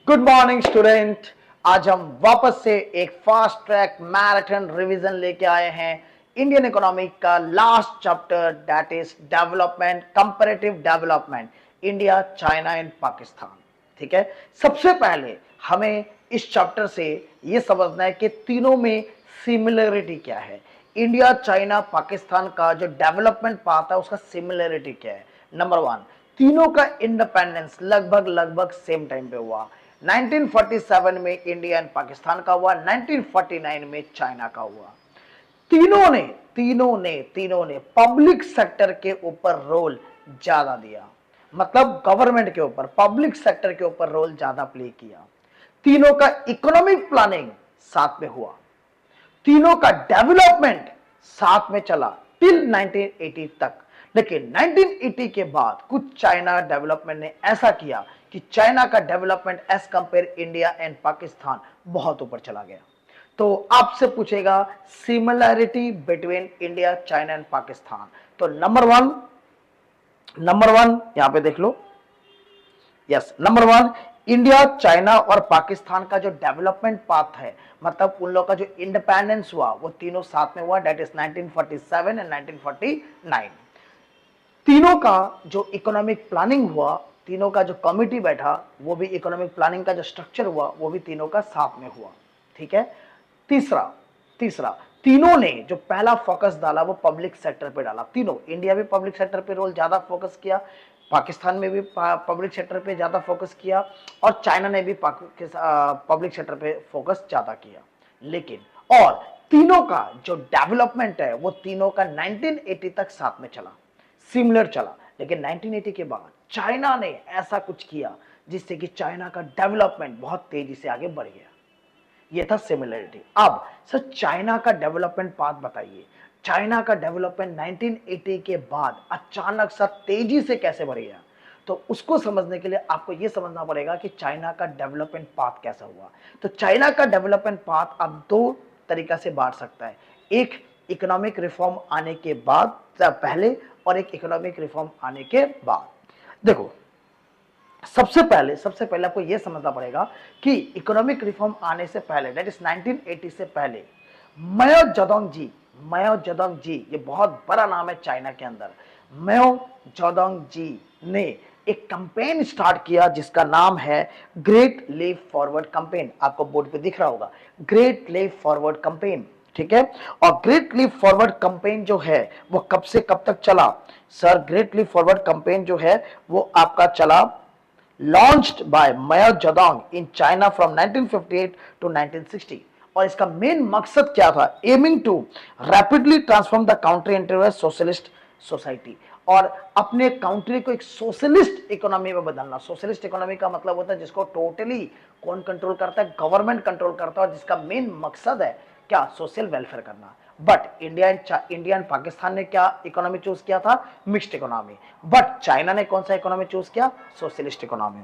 Good morning student. आज हम वापस से एक फास्ट ट्रैक मैराथन रिवीजन लेके आए हैं इंडियन इकोनॉमी का last chapter, that is development, comparative development, India, China and Pakistan. ठीक है, सबसे पहले हमें इस चैप्टर से यह समझना है कि तीनों में सिमिलरिटी क्या है। इंडिया, चाइना, पाकिस्तान का जो डेवलपमेंट पाथ है उसका सिमिलरिटी क्या है। नंबर वन, तीनों का इंडिपेंडेंस लगभग लगभग सेम टाइम पे हुआ। 1947 में इंडिया एंड पाकिस्तान का हुआ, 1949 में चाइना का हुआ। तीनों ने पब्लिक सेक्टर के ऊपर रोल ज्यादा दिया, मतलब गवर्नमेंट के ऊपर, पब्लिक सेक्टर के ऊपर रोल ज्यादा प्ले किया। तीनों का इकोनॉमिक प्लानिंग साथ में हुआ, तीनों का डेवलपमेंट साथ में चला टिल 1980 तक। लेकिन 1980 के बाद कुछ चाइना डेवलपमेंट ने ऐसा किया कि चाइना का development as compare India and Pakistan बहुत ऊपर चला गया। तो आपसे पूछेगा similarity between India, China and Pakistan. तो नंबर वन यहां पे देख लो। Yes, number one, India, China और पाकिस्तान का जो डेवलपमेंट पाथ है, मतलब उन लोगों का जो इंडिपेंडेंस हुआ वो तीनों साथ में हुआ, दैट इज 1947 एंड 1949। तीनों का जो इकोनॉमिक प्लानिंग हुआ, तीनों का जो कमिटी बैठा, वो भी इकोनॉमिक प्लानिंग का जो स्ट्रक्चर हुआ वो भी तीनों का साथ में हुआ। ठीक है। तीसरा तीसरा तीनों ने जो पहला फोकस डाला वो पब्लिक सेक्टर पे डाला। तीनों, इंडिया भी पब्लिक सेक्टर पे रोल ज्यादा फोकस किया, पाकिस्तान में भी पब्लिक सेक्टर पे ज्यादा फोकस किया, और चाइना ने भी पब्लिक सेक्टर पे फोकस ज्यादा किया। लेकिन और तीनों का जो डेवलपमेंट है वो तीनों का 1980 तक साथ में चला, सिमिलर चला। लेकिन 1980 के बाद चाइना ने ऐसा कुछ किया जिससे कि चाइना का डेवलपमेंट बहुत तेजी से आगे बढ़ गया। ये था सिमिलरिटी। अब सर चाइना का डेवलपमेंट पाथ बताइए, चाइना का डेवलपमेंट 1980 के बाद अचानक सा तेजी से कैसे बढ़ गया। तो उसको समझने के लिए आपको यह समझना पड़ेगा कि चाइना का डेवलपमेंट पाथ कैसा हुआ। तो चाइना का डेवलपमेंट पाथ आप दो तरीका से बांट सकता है, एक इकोनॉमिक रिफॉर्म आने के बाद पहले, और एक इकोनॉमिक रिफॉर्म आने के बाद। देखो, सबसे पहले आपको यह समझना पड़ेगा कि इकोनॉमिक रिफॉर्म आने से पहले, दैट इज 1980 से पहले, माओ जेडोंग जी, ये बहुत बड़ा नाम है चाइना के अंदर। माओ जेडोंग जी ने एक कैंपेन स्टार्ट किया जिसका नाम है ग्रेट लीप फॉरवर्ड कैंपेन। आपको बोर्ड पे दिख रहा होगा, ग्रेट लीप फॉरवर्ड कैंपेन। ठीक है। और ग्रेट लीप फॉरवर्ड कैंपेन जो है वो कब से कब तक चला sir? Great leap forward campaign जो है वो आपका चला, launched by Mao Zedong in China from 1958 to 1960। और इसका मेन मकसद क्या था? Aiming to rapidly transform the country into a socialist society, और अपने कंट्री को एक सोशलिस्ट इकोनॉमी में बदलना। सोशलिस्ट इकोनॉमी का मतलब होता है जिसको टोटली कौन कंट्रोल करता है? गवर्नमेंट कंट्रोल करता है, और जिसका मेन मकसद है क्या? सोशल वेलफेयर करना। बट इंडिया एंड पाकिस्तान ने क्या इकोनॉमी चूज किया था? Mixed economy. बट चाइना ने कौन सा इकोनॉमी चूज किया? Socialist economy.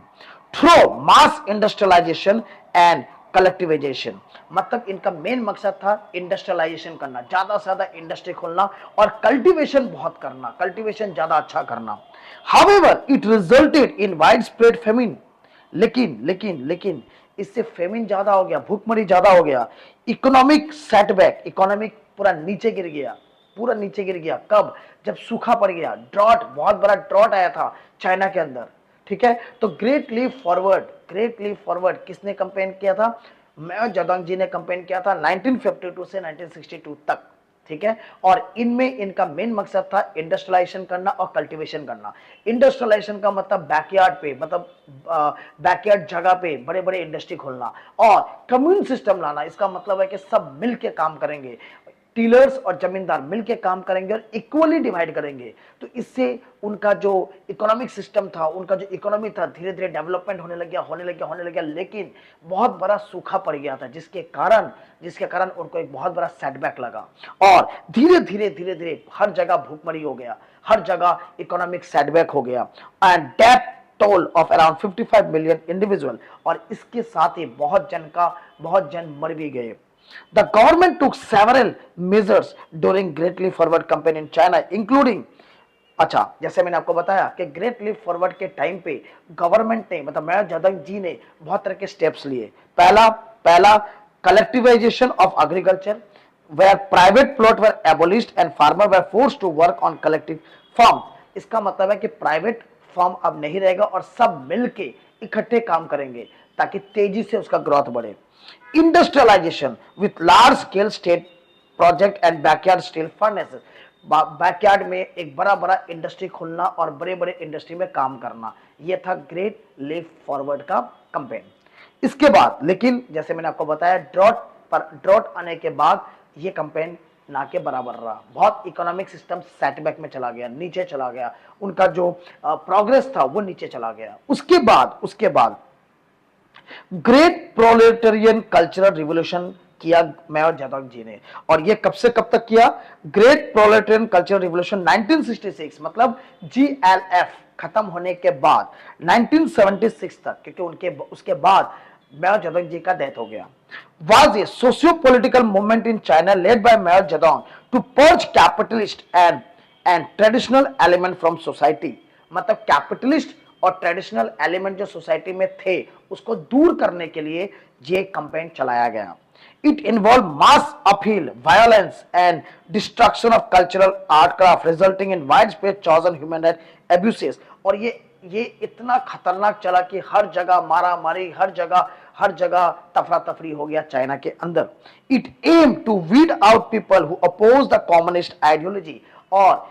Through mass industrialisation and collectivisation, मतलब इनका मेन मकसद था इंडस्ट्रियलाइजेशन करना, ज्यादा से ज्यादा इंडस्ट्री खोलना, और कल्टीवेशन बहुत करना, कल्टीवेशन ज्यादा अच्छा करना। However it resulted in wide spread famine. लेकिन इससे फेमिन ज्यादा हो गया, भूखमरी ज्यादा हो गया, इकोनॉमिक सेटबैक, इकोनॉमिक पूरा नीचे गिर गया, पूरा नीचे गिर गया। कब? जब सूखा पड़ गया, ड्रॉट, बहुत बड़ा ड्रॉट आया था चाइना के अंदर। ठीक है। तो ग्रेट लीप फॉरवर्ड किसने कंपेन किया था? माओ जेडोंग जी ने कंपेन किया था 1952 से 1962 तक। ठीक है। और इनमें इनका मेन मकसद था इंडस्ट्रियलाइजेशन करना और कल्टीवेशन करना। इंडस्ट्रियलाइजेशन का मतलब बैकयार्ड पे, मतलब बैकयार्ड जगह पे बड़े बड़े इंडस्ट्री खोलना, और कम्युन सिस्टम लाना। इसका मतलब है कि सब मिलके काम करेंगे, टीलर्स और जमींदार मिलके काम करेंगे और इक्वली डिवाइड करेंगे। तो इससे उनका जो इकोनॉमिक सिस्टम था, उनका जो इकोनॉमी था, धीरे धीरे डेवलपमेंट होने लग गया। लेकिन बहुत बड़ा सूखा पड़ गया था, जिसके कारण उनको एक बहुत बड़ा सेटबैक लगा, और धीरे धीरे हर जगह भूखमरी हो गया, हर जगह इकोनॉमिक सेटबैक हो गया, and death toll of around 55 million individual. और इसके साथ ही बहुत जन मर भी गए। The government took several measures during Great Leap Forward campaign in China, including अच्छा, जैसे मैंने आपको बताया कि ग्रेट लीप फॉरवर्ड के टाइम पे गवर्नमेंट ने मतलब मेजर जदंग जी ने बहुत तरह के स्टेप्स लिए। पहला पहला collectivisation of agriculture, where private plot were abolished and farmer were forced to work on collective farm. इसका मतलब है कि प्राइवेट फार्म अब नहीं रहेगा और सब मिलके इकट्ठे काम करेंगे ताकि तेजी से उसका ग्रोथ बढ़े। Industrialisation with large scale state project and backyard steel furnaces, backyard में एक बड़ा बड़ा इंडस्ट्री खोलना और बड़े बड़े इंडस्ट्री में काम करना, यह था ग्रेट लीप फॉरवर्ड का कैंपेन। इसके बाद लेकिन जैसे मैंने आपको बताया ड्रॉट आने के बाद यह कैंपेन ना के बराबर रहा, बहुत इकोनॉमिक सिस्टम सेटबैक में चला गया, नीचे चला गया, उनका जो प्रोग्रेस था वो नीचे चला गया। उसके बाद ग्रेट प्रोलेटेरियन कल्चरल रिवोल्यूशन किया मेजर जेडंग जी ने। और ये कब से कब तक किया? ग्रेट प्रोलेटेरियन कल्चरल रिवोल्यूशन 1966, मतलब जीएलएफ खत्म होने के बाद 1976 तक, क्योंकि उसके बाद मेजर जेडंग जी का डेथ हो गया। Was a socio-political movement in China led by Mao Zedong to purge capitalist and traditional element from society। मतलब कैपिटलिस्ट और ट्रेडिशनल एलिमेंट जो सोसाइटी में थे उसको दूर करने के लिए ये कैंपेन चलाया गया। It involve mass appeal, violence and destruction of cultural art craft resulting in wide spread chaos and human right abuses. और ये इतना खतरनाक चला कि हर जगह मारा मारी, हर जगह तफरा तफरी हो गया चाइना के अंदर। It aim to weed out people who oppose the communist ideology, और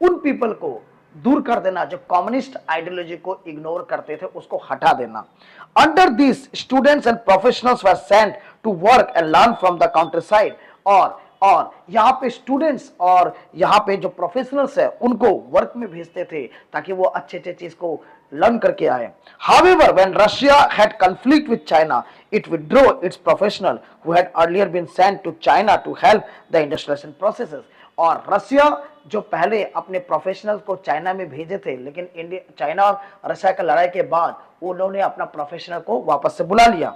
उन पीपल को दूर कर देना जो कम्युनिस्ट आइडियोलॉजी को इग्नोर करते थे, उसको हटा देना। Under this students and professionals were sent to work and learn from the country side. और यहाँ पे स्टूडेंट्स और यहाँ पे जो प्रोफेशनल्स है उनको वर्क में भेजते थे ताकि वो अच्छे अच्छे चीज को लर्न करके आए। However, when Russia had conflict with China, it withdrew its professional who had earlier been sent to China to help the industrialization processes। और रशिया जो पहले अपने प्रोफेशनल्स को चाइना में भेजे थे, लेकिन चाइना और रशिया की लड़ाई के बाद उन्होंने अपना प्रोफेशनल को वापस से बुला लिया।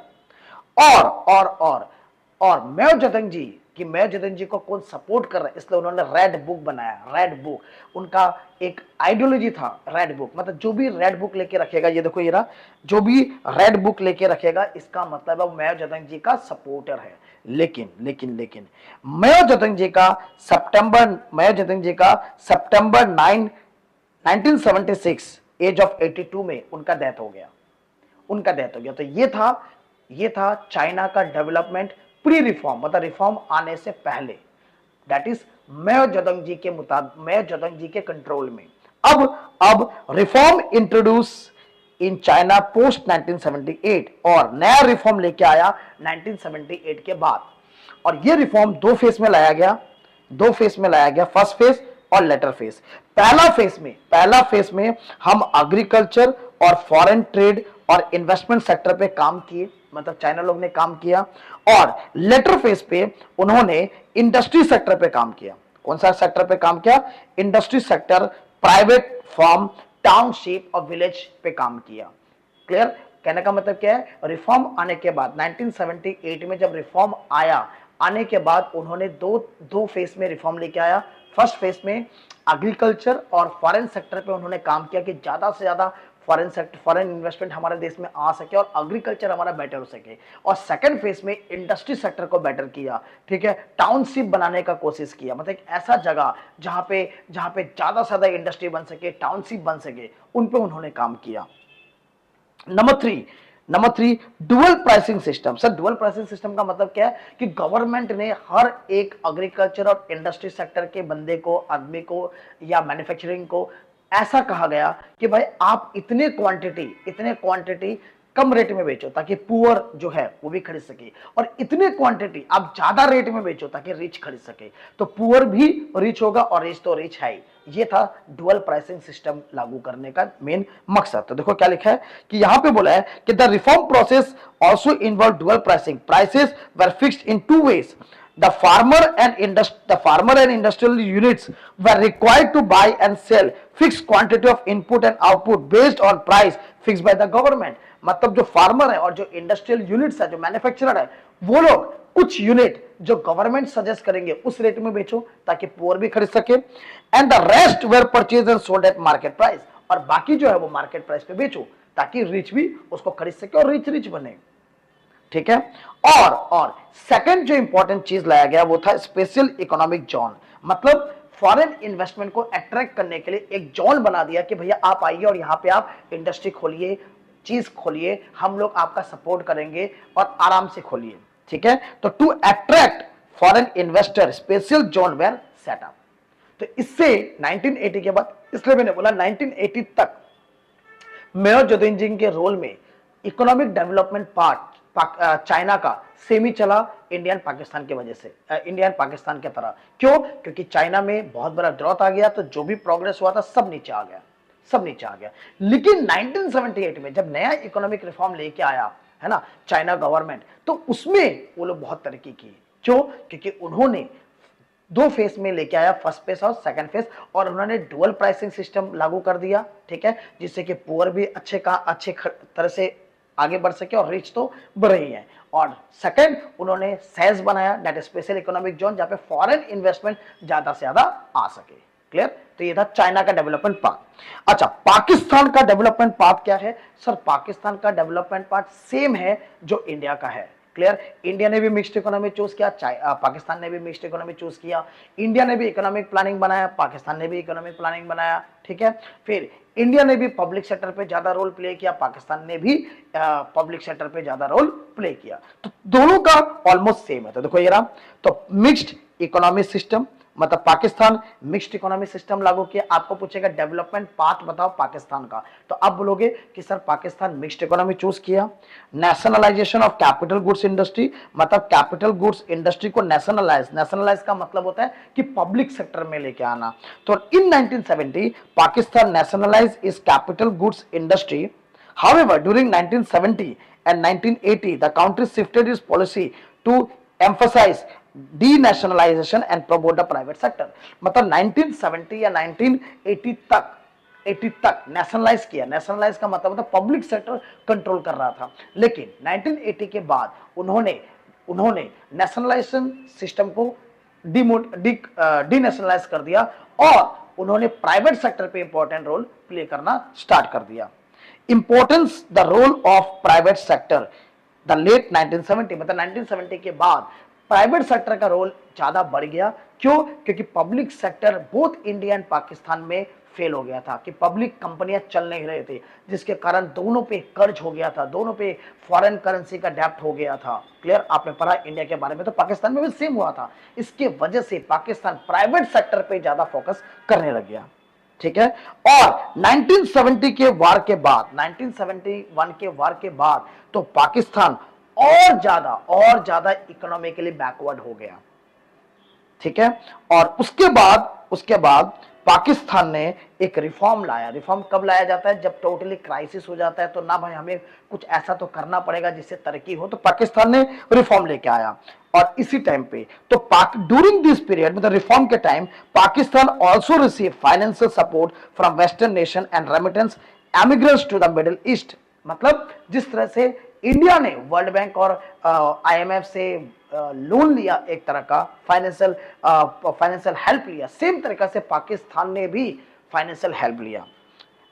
और मेजर जेडंग जी कि मेजर जेडंग जी को कौन सपोर्ट कर रहा है, इसलिए उन्होंने रेड बुक बनाया। रेड बुक उनका एक आइडियोलॉजी था। रेड बुक मतलब जो भी रेड बुक लेके रखेगा, ये देखो ये रहा, जो भी रेड बुक लेके रखेगा इसका मतलब है वो मेजर जेडंग जी का सपोर्टर है। लेकिन मेजर जेडंग जी का सितंबर 9 1976 एज ऑफ 82 में उनका डेथ हो गया। तो ये था चाइना का डेवलपमेंट प्री रिफॉर्म, मतलब रिफॉर्म आने से पहले। दैट इज मेजर जेडंग जी के मुताबिक, मेजर जेडंग जी के कंट्रोल में। अब reform introduce in China post 1978, और नया रिफॉर्म लेके आया 1978 के बाद। और ये रिफॉर्म दो फेज में लाया गया, फर्स्ट फेज और लेटर फेज। पहला फेज में हम एग्रीकल्चर और फॉरेन ट्रेड और इन्वेस्टमेंट सेक्टर पे काम किए, मतलब चाइना लोग ने काम किया। और लेटर फेज पे उन्होंने इंडस्ट्री सेक्टर पे काम किया। कौन सा सेक्टर पे काम किया? Industry sector, private farm, township और विलेज पे काम किया। क्लियर? कहने का मतलब क्या है? रिफॉर्म आने के बाद 1978 में जब रिफॉर्म आने के बाद उन्होंने दो फेज में रिफॉर्म लेके आया। फर्स्ट फेज में एग्रीकल्चर और फॉरेन सेक्टर पे उन्होंने काम किया कि ज्यादा से ज्यादा फॉरेन इन्वेस्टमेंट हमारे देश में आ सके और एग्रीकल्चर हमारा बेटर हो सके। और सेकंड फेज में इंडस्ट्री सेक्टर को बेटर किया, ठीक है, टाउनशिप बनाने का कोशिश किया, मतलब एक ऐसा जगह जहां पे ज्यादा से ज्यादा इंडस्ट्री बन सके, टाउनशिप बन सके, उन पे उन्होंने काम किया। Number three dual pricing system. Sir dual pricing system का मतलब क्या है कि गवर्नमेंट ने हर एक एग्रीकल्चर और इंडस्ट्री सेक्टर के बंदे को, आदमी को या मैन्युफैक्चरिंग को ऐसा कहा गया कि भाई आप इतने क्वांटिटी कम रेट में बेचो ताकि पुअर जो है वो भी खरीद सके, और इतने क्वांटिटी आप ज्यादा रेट में बेचो ताकि रिच खरीद सके। तो पुअर भी रिच होगा और रिच तो रिच है ही। ये था डुअल प्राइसिंग सिस्टम लागू करने का मेन मकसद। तो देखो क्या लिखा है कि यहां पे बोला है कि the reform process also involve dual pricing. Prices were fixed in two ways. The farmer and industrial units were required to buy and sell fixed quantity of input and output based on price fixed by the government। मतलब जो farmer है और जो industrial units है, जो manufacturer है, वो लोग कुछ यूनिट जो गवर्नमेंट सजेस्ट करेंगे उस रेट में बेचो ताकि पुअर भी खरीद सके, and the rest were purchase and sold at market price, और बाकी जो है वो मार्केट प्राइस पे बेचो ताकि रिच भी उसको खरीद सके और रिच रिच बने। ठीक है। और सेकंड जो इंपॉर्टेंट चीज लाया गया वो था स्पेशल इकोनॉमिक जोन, मतलब फॉरेन इन्वेस्टमेंट को अट्रैक्ट करने के लिए एक जोन बना दिया कि भैया आप आइए और यहां पे आप इंडस्ट्री खोलिए, चीज खोलिए, हम लोग आपका सपोर्ट करेंगे और आराम से खोलिए। ठीक है। तो to attract foreign investor special zone were set up. तो इससे 1980 के बाद, इसलिए मैंने बोला 1980 तक मेओ जेडुइंग के रोल में इकोनॉमिक डेवलपमेंट पार्ट चाइना का सेमी चला इंडियन पाकिस्तान की वजह से, इंडियन पाकिस्तान के तरह। क्यों? क्योंकि चाइना में बहुत बड़ा ग्रोथ आ गया, तो जो भी प्रोग्रेस हुआ था सब नीचे आ गया, सब नीचे आ गया। लेकिन 1978 में जब नया इकोनॉमिक रिफॉर्म लेके आया है ना चाइना गवर्नमेंट, तो उसमें वो लोग बहुत तरक्की की। क्यों? क्योंकि उन्होंने दो फेस में लेके आया, फर्स्ट फेस और सेकंड फेस, और उन्होंने डुअल प्राइसिंग सिस्टम लागू कर दिया। ठीक है। जिससे कि पुअर भी अच्छे तरह से आगे बढ़ सके और रिच तो बढ़ ही है। और सेकंड उन्होंने सेज बनाया, दैट स्पेशल इकोनॉमिक जोन, जहां पे फॉरेन इन्वेस्टमेंट ज्यादा से ज्यादा आ सके। क्लियर? तो ये था चाइना का डेवलपमेंट पार्ट। अच्छा, पाकिस्तान का डेवलपमेंट पार्ट क्या है? सर पाकिस्तान का डेवलपमेंट पार्ट सेम है जो इंडिया का है। क्लियर? इंडिया ने भी मिक्स्ड इकोनॉमी चूज किया, पाकिस्तान ने भी मिक्स्ड इकोनॉमी चूज किया। इंडिया ने भी इकोनॉमिक प्लानिंग बनाया, पाकिस्तान ने भी इकोनॉमिक प्लानिंग बनाया। ठीक है। फिर इंडिया ने भी पब्लिक सेक्टर पे ज्यादा रोल प्ले किया, पाकिस्तान ने भी पब्लिक सेक्टर पे ज्यादा रोल प्ले किया। तो दोनों का ऑलमोस्ट सेम है। तो देखो ये रहा, तो मिक्स्ड इकोनॉमी सिस्टम, मतलब पाकिस्तान मिक्स्ड इकोनॉमी सिस्टम लागू किया। आपको पूछेगा डेवलपमेंट पाथ बताओ पाकिस्तान का, तो आप बोलोगे कि sir Pakistan mixed economy choose किया। Nationalization of capital goods industry, मतलब कैपिटल गुड्स इंडस्ट्री को नेशनलाइज का मतलब होता है कि पब्लिक सेक्टर में लेके आना। तो इन 1970 पाकिस्तान नेशनलाइज इस capital goods industry. However, during 1970 and 1980, the country shifted its policy to emphasize denationalization and promote the private sector. मतलब 1970 या 1980 तक नेशनलाइज किया। नेशनलाइज का मतलब होता है पब्लिक सेक्टर कंट्रोल कर रहा था। लेकिन 1980 के बाद उन्होंने नेशनलाइजेशन सिस्टम को डीनेशनलाइज कर दिया और उन्होंने प्राइवेट सेक्टर पे इंपॉर्टेंट रोल प्ले करना स्टार्ट कर दिया। Importance the role of private sector the late 1970, मतलब 1970 के बाद प्राइवेट सेक्टर का रोल ज्यादा बढ़ गया। क्यों? क्योंकि public sector both India and Pakistan में फेल हो गया था कि पब्लिक कंपनियां चल नहीं रहे थे, जिसके कारण दोनों पे कर्ज हो गया था, दोनों पे फॉरेन करेंसी का डेप्ट हो गया था। क्लियर? आपने पढ़ा इंडिया के बारे में, तो पाकिस्तान में भी सेम हुआ था। इसके वजह से पाकिस्तान प्राइवेट सेक्टर पे ज्यादा फोकस करने लग गया। ठीक है। और 1970 के वार के बाद, 1971 के वार के बाद तो पाकिस्तान और ज्यादा इकोनॉमिकली बैकवर्ड हो गया। ठीक है। और उसके बाद पाकिस्तान ने एक रिफॉर्म लाया। रिफॉर्म कब लाया जाता है? जब टोटली क्राइसिस हो जाता है, तो ना भाई हमें कुछ ऐसा तो करना पड़ेगा जिससे तरक्की हो, तो पाकिस्तान ने रिफॉर्म लेके आया। और इसी टाइम पे तो ड्यूरिंग दिस पीरियड, मतलब रिफॉर्म के time, Pakistan also receive financial support from western nation and remittance emigrants to the Middle East. मतलब जिस तरह से इंडिया ने वर्ल्ड बैंक और आईएमएफ से लोन लिया, एक तरह का फाइनेंशियल हेल्प लिया, सेम तरीका से पाकिस्तान ने भी फाइनेंशियल हेल्प लिया।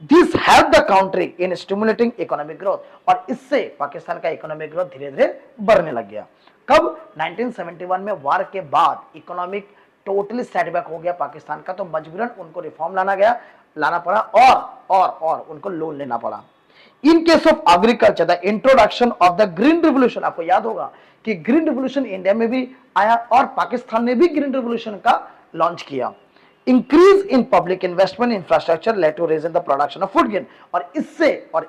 This help the country in stimulating economic growth, और इससे पाकिस्तान का इकोनॉमिक ग्रोथ धीरे धीरे बढ़ने लग गया। कब? 1971 में वार के बाद इकोनॉमिक टोटली सेटबैक हो गया पाकिस्तान का, तो मजबूरन उनको रिफॉर्म लाना पड़ा और उनको लोन लेना पड़ा। In case of agriculture the introduction of the green revolution, आपको याद होगा कि ग्रीन रिवोल्यूशन इंडिया में भी आया और पाकिस्तान ने भी ग्रीन रिवोल्यूशन का लॉन्च किया। Increase in public investment infrastructure led to raise in the production of food grain, और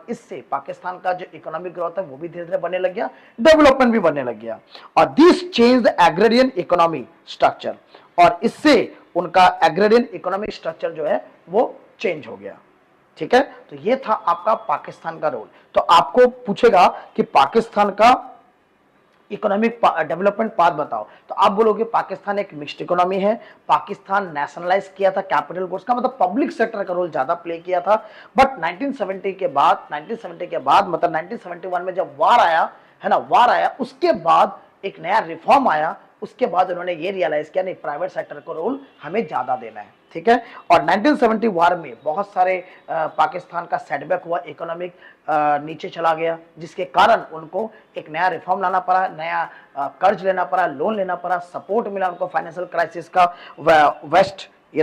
इससे पाकिस्तान का जो इकोनॉमिक ग्रोथ है वो भी धीरे धीरे बनने लग गया, डेवलपमेंट भी बनने लग गया। और this change the agrarian economy structure, और इससे उनका एग्रेरियन इकोनॉमिक स्ट्रक्चर जो है वो चेंज हो गया। ठीक है। तो ये था आपका पाकिस्तान का रोल। तो आपको पूछेगा कि पाकिस्तान का इकोनॉमिक डेवलपमेंट पाथ बताओ, तो आप बोलोगे पाकिस्तान एक मिक्स्ड इकोनॉमी है, पाकिस्तान नेशनलाइज किया था कैपिटल गुड्स का, मतलब पब्लिक सेक्टर का रोल ज्यादा प्ले किया था। बट 1970 के बाद मतलब 1971 में जब वार आया है ना, उसके बाद एक नया रिफॉर्म आया, उसके बाद उन्होंने ये रियलाइज किया नहीं, प्राइवेट सेक्टर को रोल हमें ज्यादा देना है, ठीक है। और 1970 वार में बहुत सारे पाकिस्तान का सेटबैक हुआ, इकोनॉमिक नीचे चला गया, जिसके कारण उनको एक नया रिफॉर्म लाना पड़ा, नया कर्ज लेना पड़ा, लोन लेना पड़ा, सपोर्ट मिला उनको फाइनेंशियल क्राइसिस का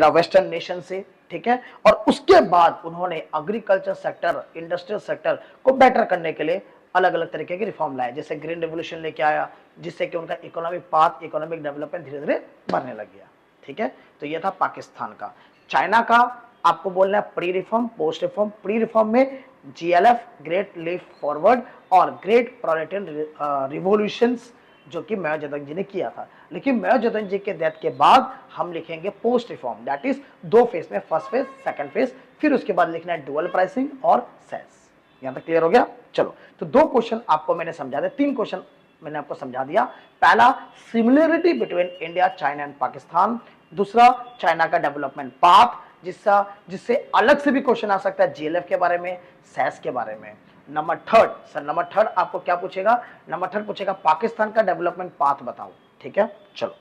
वेस्टर्न नेशन से, ठीक है। और उसके बाद उन्होंने एग्रीकल्चर सेक्टर, इंडस्ट्रियल सेक्टर को बेटर करने के लिए अलग अलग तरीके के रिफॉर्म लाए, जैसे ग्रीन रेवोल्यूशन लेके आया, जिससे कि उनका इकोनॉमिक पाथ, इकोनॉमिक डेवलपमेंट धीरे धीरे बढ़ने लग गया, ठीक है। तो ये था पाकिस्तान का। चाइना का आपको बोलना है pre reform, post reform. Pre reform में जीएलएफ, ग्रेट लीप फॉरवर्ड, और ग्रेट प्रोलेटेरियन रिवॉल्यूशंस, जो कि माओ जेडंग जी ने किया था। लेकिन माओ जेडंग जी के डेथ के बाद हम लिखेंगे post reform, that is 2 phase में, फर्स्ट फेज, सेकंड फेज, फिर उसके बाद लिखना है डुअल प्राइसिंग और सेस। यहां तक क्लियर हो गया? चलो, तो 2 क्वेश्चन आपको मैंने समझा दिया, 3 क्वेश्चन मैंने आपको समझा दिया। पहला, similarity between India, China and Pakistan. दूसरा, चाइना का डेवलपमेंट पाथ, जिससे अलग से भी क्वेश्चन आ सकता है जीएलएफ के बारे में, सेस के बारे में। नंबर थर्ड आपको क्या पूछेगा? नंबर थर्ड पूछेगा पाकिस्तान का डेवलपमेंट पाथ बताओ, ठीक है। चलो,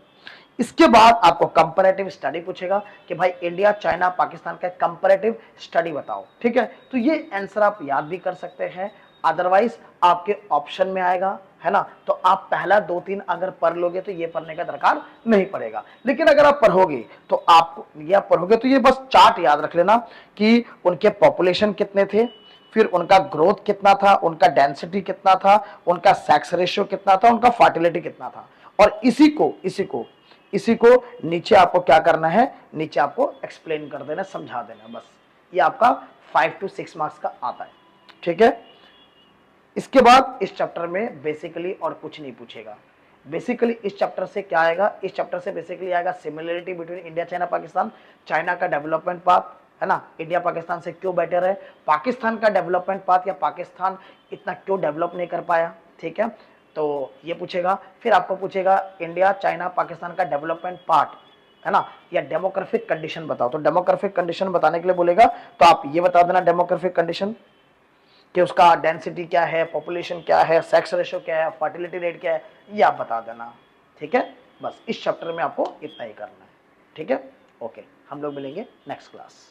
इसके बाद आपको कंपैरेटिव स्टडी पूछेगा कि भाई इंडिया, चाइना, पाकिस्तान का कंपैरेटिव स्टडी बताओ, ठीक है। तो ये आंसर आप याद भी कर सकते हैं, अदरवाइज आपके ऑप्शन में आएगा, है ना। तो आप पहला 2-3 अगर पढ़ लोगे तो ये पढ़ने का दरकार नहीं पड़ेगा। लेकिन अगर आप पढ़ोगे तो ये बस चार्ट याद रख लेना कि उनके पॉपुलेशन कितने थे, फिर उनका ग्रोथ कितना था, उनका डेंसिटी कितना था, उनका सेक्स रेशियो कितना था, उनका फर्टिलिटी कितना था। और इसी को नीचे आपको क्या करना है, नीचे आपको एक्सप्लेन कर देना, समझा देना, बस। ये आपका 5 to 6 मार्क्स का आता है, ठीक है। इसके बाद इस चैप्टर में बेसिकली और कुछ नहीं पूछेगा। बेसिकली इस चैप्टर से क्या आएगा? इस चैप्टर से बेसिकली आएगा similarity between India, China, Pakistan, China का डेवलपमेंट पाथ, है ना, इंडिया पाकिस्तान से क्यों बेटर है, पाकिस्तान का डेवलपमेंट पाथ, या पाकिस्तान इतना क्यों डेवलप नहीं कर पाया, ठीक है। तो ये पूछेगा। फिर आपको पूछेगा इंडिया, चाइना, पाकिस्तान का डेवलपमेंट पार्ट, है ना, या डेमोग्राफिक कंडीशन बताओ। तो डेमोग्राफिक कंडीशन बताने के लिए बोलेगा, तो आप ये बता देना डेमोग्राफिक कंडीशन, कि उसका डेंसिटी क्या है, पॉपुलेशन क्या है, सेक्स रेशियो क्या है, फर्टिलिटी रेट क्या है, ये आप बता देना, ठीक है। बस इस चैप्टर में आपको इतना ही करना है, ठीक है। ओके, हम लोग मिलेंगे नेक्स्ट क्लास।